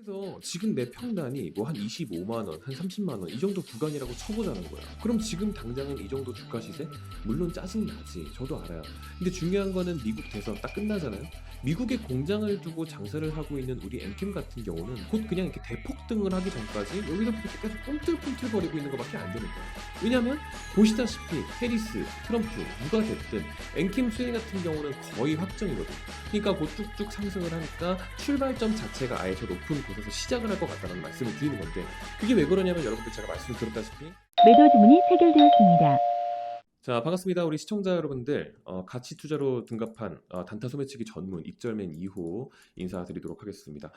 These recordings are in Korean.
그래서 지금 내 평단이 뭐 한 25만 원, 한 30만 원 이 정도 구간이라고 쳐보자는 거야. 그럼 지금 당장은 이 정도 주가 시세? 물론 짜증 나지. 저도 알아요. 근데 중요한 거는 미국 대선 딱 끝나잖아요. 미국에 공장을 두고 장사를 하고 있는 우리 엔캠 같은 경우는 곧 그냥 이렇게 대폭등을 하기 전까지 여기서부터 계속 꿈틀꿈틀거리고 있는 것밖에 안 되는 거예요. 왜냐면 보시다시피 해리스, 트럼프 누가 됐든 엔캠 수혜 같은 경우는 거의 확정이거든. 그러니까 곧 쭉쭉 상승을 하니까 출발점 자체가 아예 저 높은 곳에서 시작을 할 것 같다는 말씀을 드리는 건데, 그게 왜 그러냐면 여러분들 제가 말씀을 드렸다시피 매도 주문이 체결되었습니다. 자, 반갑습니다. 우리 시청자 여러분들, 가치 투자로 등급한 단타 소매치기 전문 익절맨 2호 인사드리도록 하겠습니다.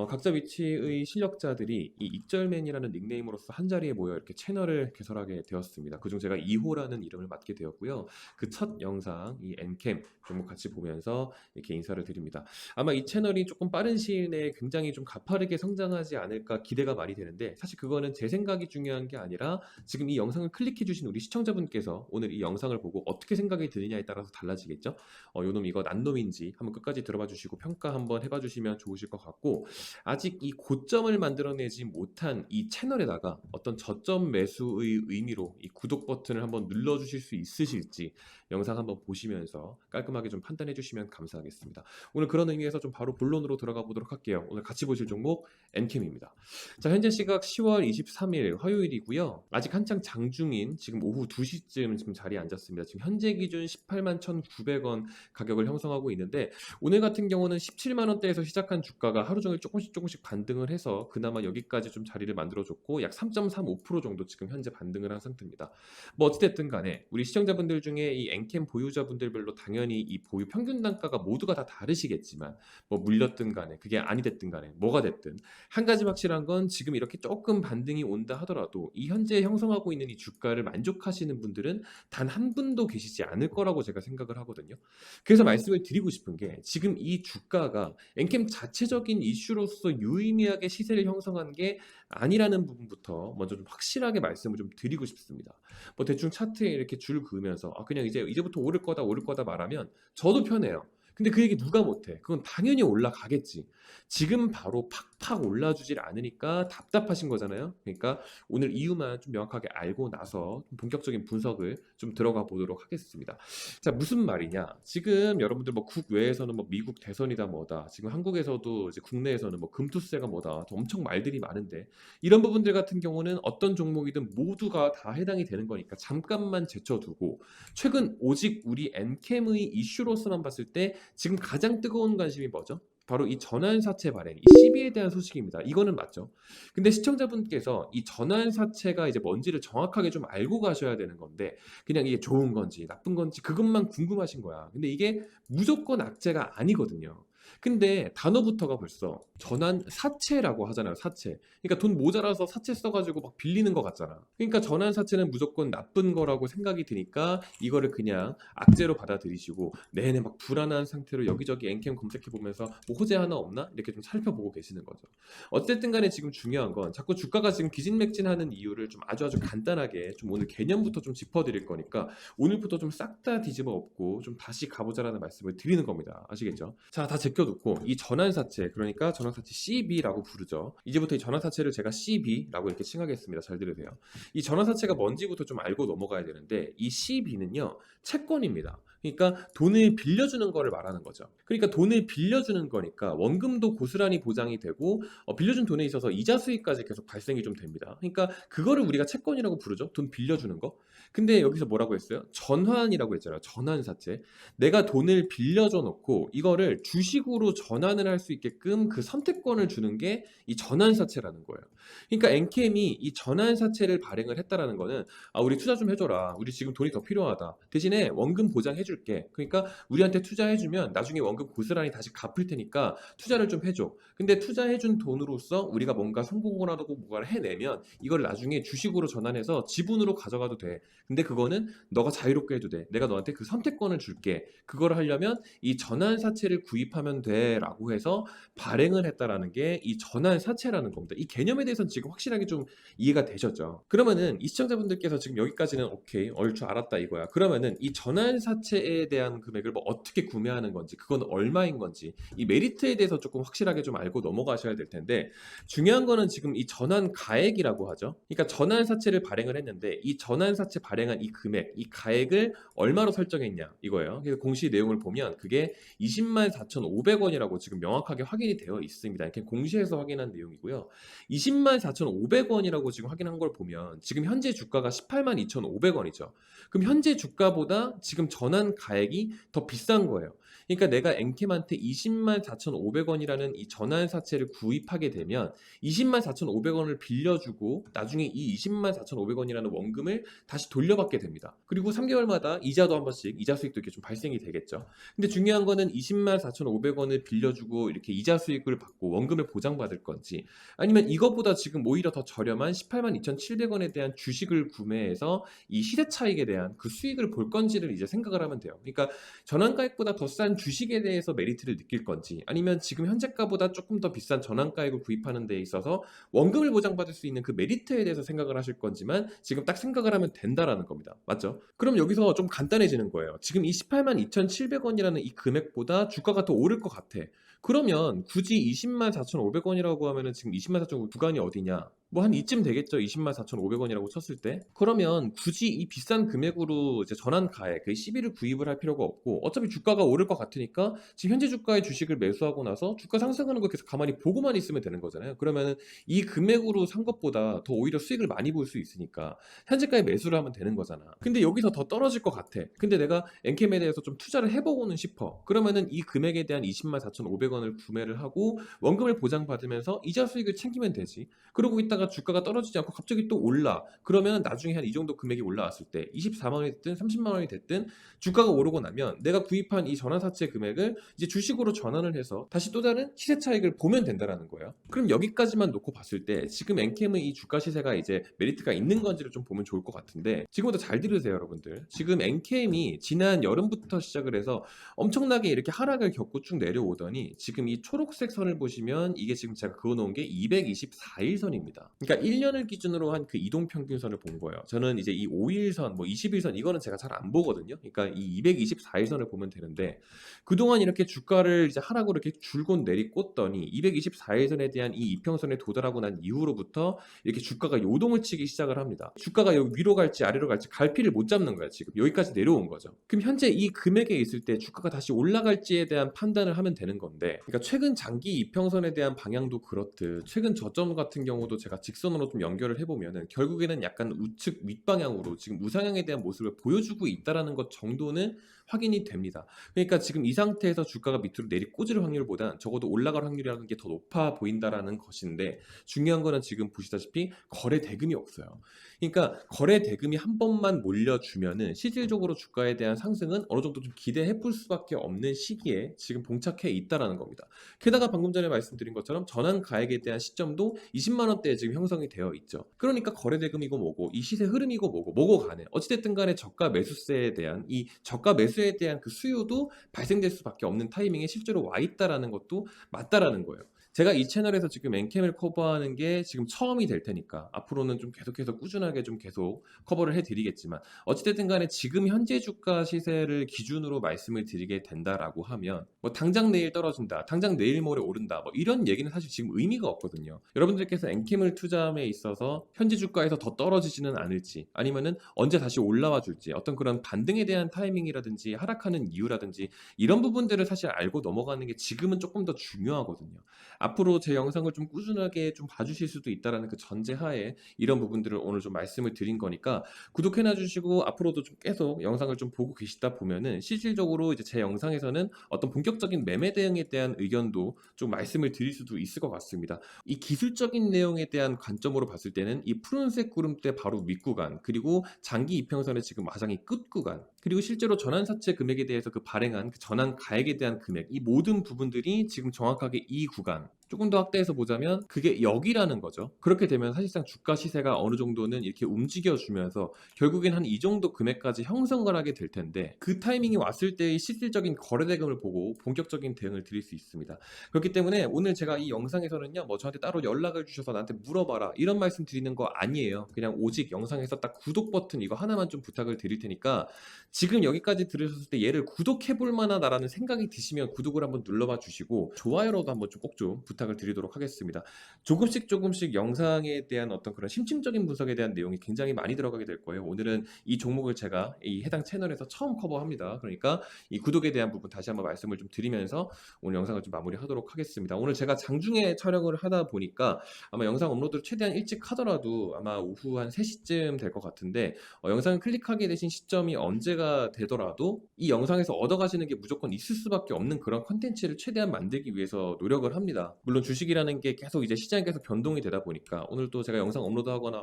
각자 위치의 실력자들이 이 익절맨이라는 닉네임으로서 한 자리에 모여 이렇게 채널을 개설하게 되었습니다. 그중 제가 2호라는 이름을 맡게 되었고요. 그 첫 영상, 이 엔캠 종목 같이 보면서 이렇게 인사를 드립니다. 아마 이 채널이 조금 빠른 시일 내에 굉장히 좀 가파르게 성장하지 않을까 기대가 많이 되는데, 사실 그거는 제 생각이 중요한 게 아니라 지금 이 영상을 클릭해 주신 우리 시청자분께서 오늘 이 영상을 보고 어떻게 생각이 드느냐에 따라서 달라지겠죠. 요놈 이거 난 놈인지 한번 끝까지 들어봐 주시고 평가 한번 해봐 주시면 좋으실 것 같고, 아직 이 고점을 만들어내지 못한 이 채널에다가 어떤 저점 매수의 의미로 이 구독 버튼을 한번 눌러 주실 수 있으실지 영상 한번 보시면서 깔끔하게 좀 판단해 주시면 감사하겠습니다. 오늘 그런 의미에서 좀 바로 본론으로 들어가 보도록 할게요. 오늘 같이 보실 종목 엔캠입니다. 자, 현재 시각 10월 23일 화요일이고요. 아직 한창 장중인 지금 오후 2시쯤 지금 자리에 앉았습니다. 지금 현재 기준 18만 1,900원 가격을 형성하고 있는데, 오늘 같은 경우는 17만 원대에서 시작한 주가가 하루 종일 조금씩 반등을 해서 그나마 여기까지 좀 자리를 만들어줬고, 약 3.35% 정도 지금 현재 반등을 한 상태입니다. 뭐 어찌됐든 간에 우리 시청자분들 중에 이 엔캠 보유자분들별로 당연히 이 보유 평균 단가가 모두가 다 다르시겠지만, 뭐 물렸든 간에 그게 아니 됐든 간에 뭐가 됐든 한 가지 확실한 건 지금 이렇게 조금 반등이 온다 하더라도 이 현재 형성하고 있는 이 주가를 만족하시는 분들은 단 한 분도 계시지 않을 거라고 제가 생각을 하거든요. 그래서 말씀을 드리고 싶은 게, 지금 이 주가가 엔캠 자체적인 이슈로서 유의미하게 시세를 형성한 게 아니라는 부분부터 먼저 좀 확실하게 말씀을 좀 드리고 싶습니다. 뭐 대충 차트에 이렇게 줄 그으면서 그냥 이제부터 오를 거다 말하면 저도 편해요. 근데 그 얘기 누가 못해? 그건 당연히 올라가겠지. 지금 바로 팍팍 올라주질 않으니까 답답하신 거잖아요. 그러니까 오늘 이유만 좀 명확하게 알고 나서 본격적인 분석을 좀 들어가 보도록 하겠습니다. 자, 무슨 말이냐? 지금 여러분들 뭐 국외에서는 뭐 미국 대선이다 뭐다. 지금 한국에서도 이제 국내에서는 뭐 금투세가 뭐다. 엄청 말들이 많은데, 이런 부분들 같은 경우는 어떤 종목이든 모두가 다 해당이 되는 거니까 잠깐만 제쳐두고, 최근 오직 우리 엔캠의 이슈로서만 봤을 때 지금 가장 뜨거운 관심이 뭐죠? 바로 이 전환사채 발행, 이 시비에 대한 소식입니다. 이거는 맞죠. 근데 시청자분께서 이 전환사채가 이제 뭔지를 정확하게 좀 알고 가셔야 되는 건데, 그냥 이게 좋은 건지 나쁜 건지 그것만 궁금하신 거야. 근데 이게 무조건 악재가 아니거든요. 근데 단어부터가 벌써 전환사채라고 하잖아요. 사채. 그러니까 돈 모자라서 사채 써가지고 막 빌리는 것 같잖아. 그러니까 전환사채는 무조건 나쁜 거라고 생각이 드니까 이거를 그냥 악재로 받아들이시고 내내 막 불안한 상태로 여기저기 엔캠 검색해보면서 뭐 호재 하나 없나? 이렇게 좀 살펴보고 계시는 거죠. 어쨌든 간에 지금 중요한 건, 자꾸 주가가 지금 기진맥진하는 이유를 좀 아주 간단하게 좀 오늘 개념부터 좀 짚어드릴 거니까 오늘부터 좀 싹 다 뒤집어 엎고 좀 다시 가보자라는 말씀을 드리는 겁니다. 아시겠죠? 자, 다 제껴놓고 이 전환사채, 그러니까 전환사채 CB라고 부르죠. 이제부터 이 전환사채를 제가 CB라고 이렇게 칭하겠습니다. 잘 들으세요. 이 전환사채가 뭔지부터 좀 알고 넘어가야 되는데, 이 CB는요 채권입니다. 그러니까 돈을 빌려주는 거를 말하는 거죠. 그러니까 돈을 빌려주는 거니까 원금도 고스란히 보장이 되고, 빌려준 돈에 있어서 이자 수익까지 계속 발생이 좀 됩니다. 그러니까 그거를 우리가 채권이라고 부르죠. 돈 빌려주는 거. 근데 여기서 뭐라고 했어요? 전환이라고 했잖아요. 전환사채. 내가 돈을 빌려줘 놓고 이거를 주식으로 전환을 할 수 있게끔 그 선택권을 주는 게 이 전환사채라는 거예요. 그러니까 엔캠이 이 전환사채를 발행을 했다라는 거는, 우리 투자 좀 해줘라. 우리 지금 돈이 더 필요하다. 대신에 원금 보장해줄게. 그러니까 우리한테 투자해주면 나중에 원금 고스란히 다시 갚을 테니까 투자를 좀 해줘. 근데 투자해준 돈으로서 우리가 뭔가 성공을 하고 뭔가를 해내면 이걸 나중에 주식으로 전환해서 지분으로 가져가도 돼. 근데 그거는 너가 자유롭게 해도 돼. 내가 너한테 그 선택권을 줄게. 그걸 하려면 이 전환사채를 구입하면 돼 라고 해서 발행을 했다라는 게 이 전환사채라는 겁니다. 이 개념에 대해서는 지금 확실하게 좀 이해가 되셨죠? 그러면은 이 시청자분들께서 지금 여기까지는 오케이 얼추 알았다 이거야. 그러면은 이 전환사채 전환사채에 대한 금액을 뭐 어떻게 구매하는 건지, 그건 얼마인 건지, 이 메리트에 대해서 조금 확실하게 좀 알고 넘어가셔야 될 텐데, 중요한 거는 지금 이 전환가액이라고 하죠. 그러니까 전환사채를 발행을 했는데 이 전환사채 발행한 이 금액, 이 가액을 얼마로 설정했냐 이거예요. 그래서 공시 내용을 보면 그게 20만 4,500원이라고 지금 명확하게 확인이 되어 있습니다. 이렇게 공시에서 확인한 내용이고요. 20만 4,500원이라고 지금 확인한 걸 보면 지금 현재 주가가 18만 2,500원이죠. 그럼 현재 주가보다 지금 전환 가액이 더 비싼 거예요. 그러니까 내가 엔캠한테 20만 4,500원이라는 이 전환사채를 구입하게 되면 20만 4,500원을 빌려주고 나중에 이 20만 4,500원이라는 원금을 다시 돌려받게 됩니다. 그리고 3개월마다 이자도 한 번씩 이자 수익도 이렇게 좀 발생이 되겠죠. 근데 중요한 거는 20만 4,500원을 빌려주고 이렇게 이자 수익을 받고 원금을 보장받을 건지, 아니면 이것보다 지금 오히려 더 저렴한 18만 2,700원에 대한 주식을 구매해서 이 시세 차익에 대한 그 수익을 볼 건지를 이제 생각을 하면 돼요. 그러니까 전환가액보다 더 싼 주식에 대해서 메리트를 느낄 건지, 아니면 지금 현재가보다 조금 더 비싼 전환가액을 구입하는 데 있어서 원금을 보장받을 수 있는 그 메리트에 대해서 생각을 하실 건지만 지금 딱 생각을 하면 된다라는 겁니다. 맞죠? 그럼 여기서 좀 간단해지는 거예요. 지금 이 18만 2,700원이라는 이 금액보다 주가가 더 오를 것 같아. 그러면 굳이 20만 4,500원이라고 하면은 지금 20만 4,500원 구간이 어디냐? 뭐 한 이쯤 되겠죠. 20만 4,500원이라고 쳤을 때. 그러면 굳이 이 비싼 금액으로 이제 전환가액, 그 시비를 구입을 할 필요가 없고, 어차피 주가가 오를 것 같으니까 지금 현재 주가의 주식을 매수하고 나서 주가 상승하는 거 계속 가만히 보고만 있으면 되는 거잖아요. 그러면은 이 금액으로 산 것보다 더 오히려 수익을 많이 볼 수 있으니까 현재가에 매수를 하면 되는 거잖아. 근데 여기서 더 떨어질 것 같아. 근데 내가 엔캠에 대해서 좀 투자를 해보고는 싶어. 그러면은 이 금액에 대한 20만 4,500원을 구매를 하고 원금을 보장받으면서 이자 수익을 챙기면 되지. 그러고 있다가 주가가 떨어지지 않고 갑자기 또 올라. 그러면 나중에 한 이 정도 금액이 올라왔을 때 24만 원이 됐든 30만 원이 됐든 주가가 오르고 나면 내가 구입한 이 전환사채 금액을 이제 주식으로 전환을 해서 다시 또 다른 시세 차익을 보면 된다라는 거예요. 그럼 여기까지만 놓고 봤을 때 지금 엔캠의 이 주가 시세가 이제 메리트가 있는 건지를 좀 보면 좋을 것 같은데, 지금부터 잘 들으세요 여러분들. 지금 엔캠이 지난 여름부터 시작을 해서 엄청나게 이렇게 하락을 겪고 쭉 내려오더니 지금 이 초록색 선을 보시면 이게 지금 제가 그어놓은 게 224일선입니다. 그러니까 1년을 기준으로 한 그 이동평균선을 본 거예요. 저는 이제 이 5일선, 뭐 21선 이거는 제가 잘 안 보거든요. 그러니까 이 224일선을 보면 되는데, 그동안 이렇게 주가를 이제 하락으로 이렇게 줄곧 내리꽂더니 224일선에 대한 이 이평선에 도달하고 난 이후로부터 이렇게 주가가 요동을 치기 시작을 합니다. 주가가 여기 위로 갈지 아래로 갈지 갈피를 못 잡는 거야. 지금 여기까지 내려온 거죠. 그럼 현재 이 금액에 있을 때 주가가 다시 올라갈지에 대한 판단을 하면 되는 건데, 그러니까 최근 장기 이평선에 대한 방향도 그렇듯 최근 저점 같은 경우도 제가 직선으로 좀 연결을 해보면은 결국에는 약간 우측 윗방향으로 지금 우상향에 대한 모습을 보여주고 있다라는 것 정도는 확인이 됩니다. 그러니까 지금 이 상태에서 주가가 밑으로 내리꽂을 확률보단 적어도 올라갈 확률이라는 게 더 높아 보인다라는 것인데, 중요한 거는 지금 보시다시피 거래 대금이 없어요. 그러니까 거래 대금이 한 번만 몰려주면은 실질적으로 주가에 대한 상승은 어느 정도 좀 기대해 볼 수밖에 없는 시기에 지금 봉착해 있다라는 겁니다. 게다가 방금 전에 말씀드린 것처럼 전환 가액에 대한 시점도 20만 원대에 지금 형성이 되어 있죠. 그러니까 거래 대금이고 뭐고 이 시세 흐름이고 뭐고 간에 어찌됐든 간에 저가 매수세에 대한 이 저가 매수에 대한 그 수요도 발생될 수밖에 없는 타이밍에 실제로 와 있다라는 것도 맞다라는 거예요. 제가 이 채널에서 지금 엔캠을 커버하는 게 지금 처음이 될 테니까 앞으로는 좀 계속해서 꾸준하게 좀 계속 커버를 해드리겠지만, 어찌됐든 간에 지금 현재 주가 시세를 기준으로 말씀을 드리게 된다라고 하면 뭐 당장 내일 떨어진다, 당장 내일 모레 오른다, 뭐 이런 얘기는 사실 지금 의미가 없거든요. 여러분들께서 엔캠을 투자함에 있어서 현재 주가에서 더 떨어지지는 않을지, 아니면은 언제 다시 올라와 줄지, 어떤 그런 반등에 대한 타이밍이라든지 하락하는 이유라든지 이런 부분들을 사실 알고 넘어가는 게 지금은 조금 더 중요하거든요. 앞으로 제 영상을 좀 꾸준하게 좀 봐주실 수도 있다라는 그 전제하에 이런 부분들을 오늘 좀 말씀을 드린 거니까, 구독해놔 주시고 앞으로도 좀 계속 영상을 좀 보고 계시다 보면은 실질적으로 이제 제 영상에서는 어떤 본격적인 매매 대응에 대한 의견도 좀 말씀을 드릴 수도 있을 것 같습니다. 이 기술적인 내용에 대한 관점으로 봤을 때는 이 푸른색 구름대 바로 윗구간, 그리고 장기 이평선의 지금 마장이 끝구간, 그리고 실제로 전환사채 금액에 대해서 그 발행한 그 전환 가액에 대한 금액, 이 모든 부분들이 지금 정확하게 이 구간, 조금 더 확대해서 보자면 그게 여기라는 거죠. 그렇게 되면 사실상 주가 시세가 어느 정도는 이렇게 움직여주면서 결국엔 한 이 정도 금액까지 형성을 하게 될 텐데 그 타이밍이 왔을 때의 실질적인 거래대금을 보고 본격적인 대응을 드릴 수 있습니다. 그렇기 때문에 오늘 제가 이 영상에서는요, 뭐 저한테 따로 연락을 주셔서 나한테 물어봐라 이런 말씀 드리는 거 아니에요. 그냥 오직 영상에서 딱 구독 버튼 이거 하나만 좀 부탁을 드릴 테니까 지금 여기까지 들으셨을 때 얘를 구독해 볼 만하다라는 생각이 드시면 구독을 한번 눌러봐 주시고 좋아요로도 한번 좀 꼭 좀 부탁을 드리도록 하겠습니다. 조금씩 영상에 대한 어떤 그런 심층적인 분석에 대한 내용이 굉장히 많이 들어가게 될 거예요. 오늘은 이 종목을 제가 이 해당 채널에서 처음 커버합니다. 그러니까 이 구독에 대한 부분 다시 한번 말씀을 좀 드리면서 오늘 영상을 좀 마무리하도록 하겠습니다. 오늘 제가 장중에 촬영을 하다 보니까 아마 영상 업로드를 최대한 일찍 하더라도 아마 오후 한 3시쯤 될 것 같은데 영상을 클릭하게 되신 시점이 언제가 되더라도 이 영상에서 얻어가시는 게 무조건 있을 수밖에 없는 그런 컨텐츠를 최대한 만들기 위해서 노력을 합니다. 물론 주식이라는 게 계속 이제 시장이 계속 변동이 되다 보니까 오늘 또 제가 영상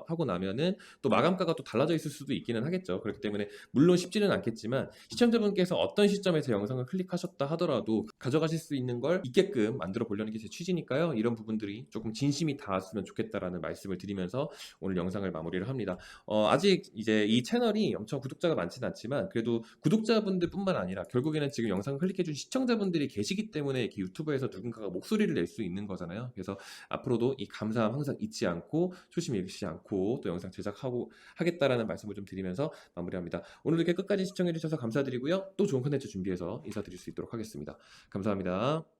하고 나면은 또 마감가가 또 달라져 있을 수도 있기는 하겠죠. 그렇기 때문에 물론 쉽지는 않겠지만 시청자분께서 어떤 시점에서 영상을 클릭하셨다 하더라도 가져가실 수 있는 걸 있게끔 만들어 보려는 게 제 취지니까요. 이런 부분들이 조금 진심이 닿았으면 좋겠다라는 말씀을 드리면서 오늘 영상을 마무리를 합니다. 아직 이제 이 채널이 엄청 구독자가 많지는 않지만 그래도 구독자분들 뿐만 아니라 결국에는 지금 영상 클릭해준 시청자분들이 계시기 때문에 이렇게 유튜브에서 누군가가 목소리를 낼 수 있는 거잖아요. 그래서 앞으로도 이 감사함 항상 잊지 않고 초심 잃지 않고 또 영상 제작하고 하겠다라는 말씀을 좀 드리면서 마무리합니다. 오늘 이렇게 끝까지 시청해주셔서 감사드리고요. 또 좋은 컨텐츠 준비해서 인사드릴 수 있도록 하겠습니다. 감사합니다.